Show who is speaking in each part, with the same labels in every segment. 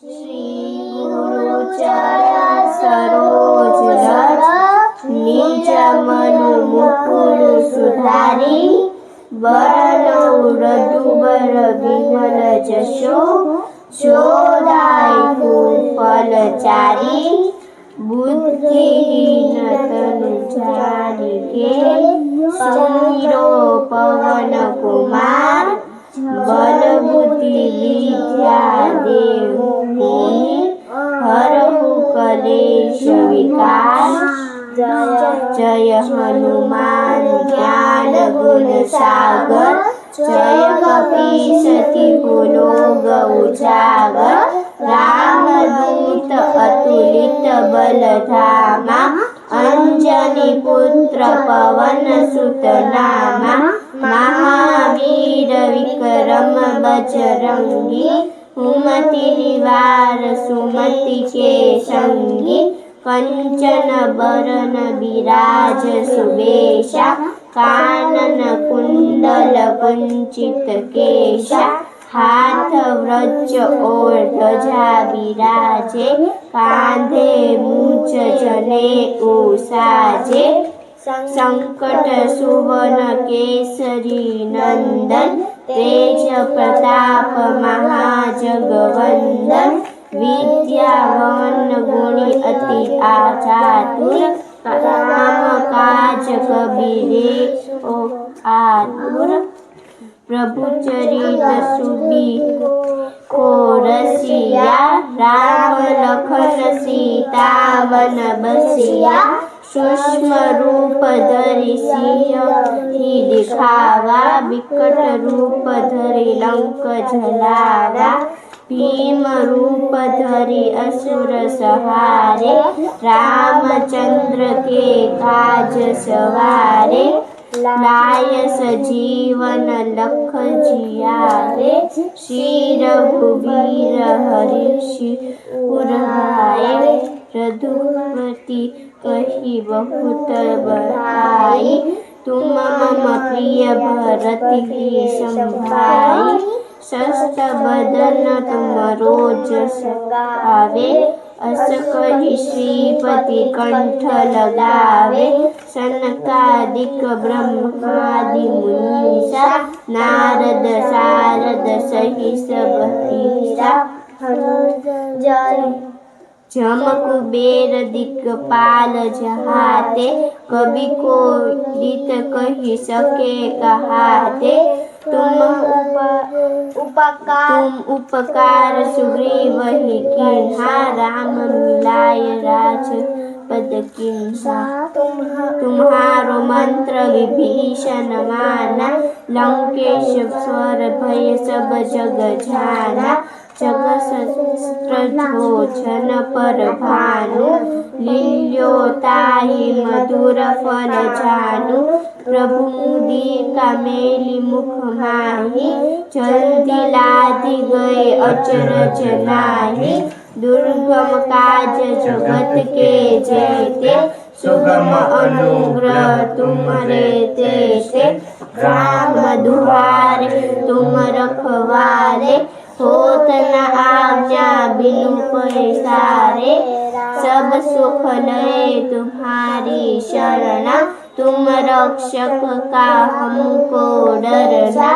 Speaker 1: श्री गुरु चरण सरोज रज निज मनु मुकुल सुधारी वरण रघुबर विमल जशो शोधाय फलचारी बुद्धिहीन तनु जानिके सुमिरो पवन कुमार बल बुद्धि विद्या देव हरहु कलेश विकार जय हनुमान ज्ञान गुण सागर जय कपीसति लोक उजागर रामदूत अतुलित बल धामा अंजनी पुत्र पवन सुत नामा महावीर विक्रम बजरंगी कुमति निवार सुमति के संगी कंचन बरन विराज सुबेशा कानन कुंडल कुंचित केशा हाथ वज्र और ध्वजा विराजे कांधे मूंछ जने साजे संकट सुवन केसरी नंदन तेज प्रताप महाजगवंदन विद्यावान गुणी अति आचातुर राम काज कबीरे आतुर प्रभु चरित सुबी को रसिया राम लखन सीता वन बसिया सूक्ष्म रूप धरि सिंह दिखावा विकट रूप धरि लंक जलावा भीम रूप धरि असुर सहारे रामचंद्र के काज सवारे लाय सजीवन लख जियारे श्री रघुवीर हर्षि उराए रघुपति कहि बहुत बड़ाई तुम मम प्रिय भरति संभाई सस्त बदन तुम रोज सगावे अस कहि श्रीपति कंठ लगावे सनकादिक ब्रह्मादि मुनीसा नारद सारद सहि सब ईसा जम कुबेर दिक्पाल जहाते कवि को दित कहि सके कहाते तुम उपकार सुग्रीव ही कीन्हा राम मिलाय राज पद कीन्हा तुम्हारो मंत्र विभीषण माना लंकेश स्वर भय सब जग जाना जग सहस्त्र भोजन पर भानु लील्यो ताहि मधुर फल जानु प्रभु मुदिका मेली मुख माही जल्दी लादि गए अचरज नाही दुर्गम काज जगत के जेते सुगम अनुग्रह तुम्हारे तेते राम दुआरे तुम रखवारे होत न आज्ञा बिनु पैसारे सब सुख लय तुम्हारी शरणा तुम रक्षक का हमको डरना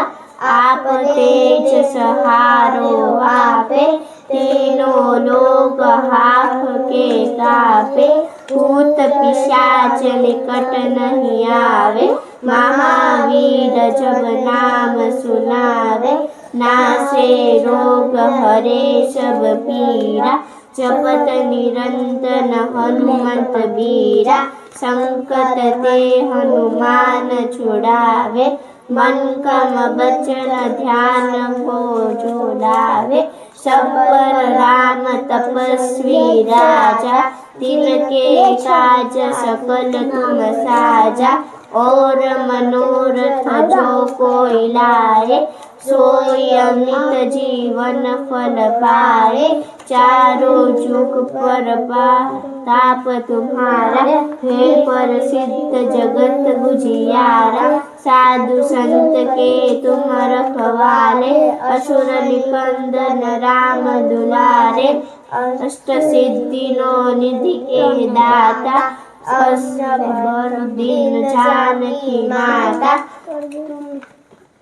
Speaker 1: आप तेज सहारो आपे तीनों लोग हाथ के कापे भूत पिशाच निकट नहीं आवे महावीर जब नाम सुनावे नासे रोग हरे सब पीरा जपत निरंतर हनुमंत बीरा संकट ते हनुमान छुड़ावे मन कम बचन ध्यान को जोड़ावे सब पर राम तपस्वी राजा तिनके काज सकल तुम साजा और मनोरथ जो कोई लाए सोई अमित जीवन फल पाए। चारों जुग पर ताप तुम्हारा, हे प्रसिद्ध जगत गुजियारा। साधु संत के तुम रखवाले, असुर निकंदन राम दुलारे। अष्ट सिद्धि नो निधि के दाता, असबरुद्दीन जानकी माता।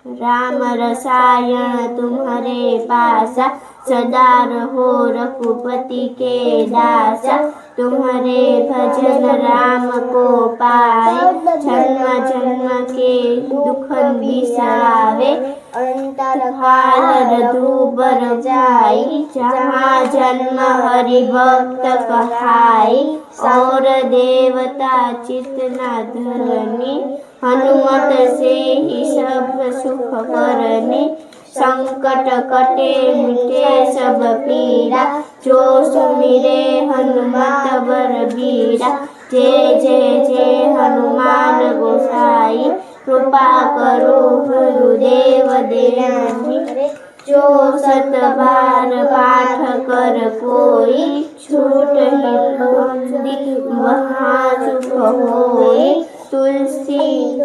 Speaker 1: राम रसायन तुम्हारे पासा, सदा रहो रघुपति के दासा। तुम्हारे भजन राम को पाए, जन्म जन्म के दुख बिसरावे। अंतकाल दूबर जाई, जहाँ जन्म हरि भक्त कहाई। और देवता चित न धरनी, हनुमत से ही सब सुख करनी। संकट कटे मिटे सब पीरा, जो सुमिरे हनुमत बलबीरा। जय जय जय हनुमान गोसाई, कृपा करो गुरुदेव देवनी। जो सत बार पाठ कर कोई, छूट ही बंदी वहाँ सुख होई। तुलसी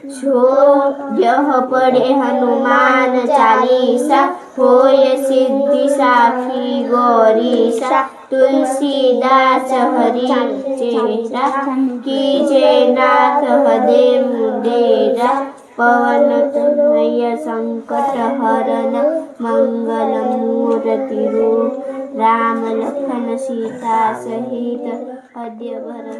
Speaker 1: जो यह पढ़े हनुमान चालीसा, होय सिद्धि साखी गौरीसा। तुलसीदास हरि चेरा, कीजे नाथ हृदय मुदेरा। पवन तनय संकट हरन, मंगल मूर्ति रूप। राम लखन सीता सहित, अद्य वर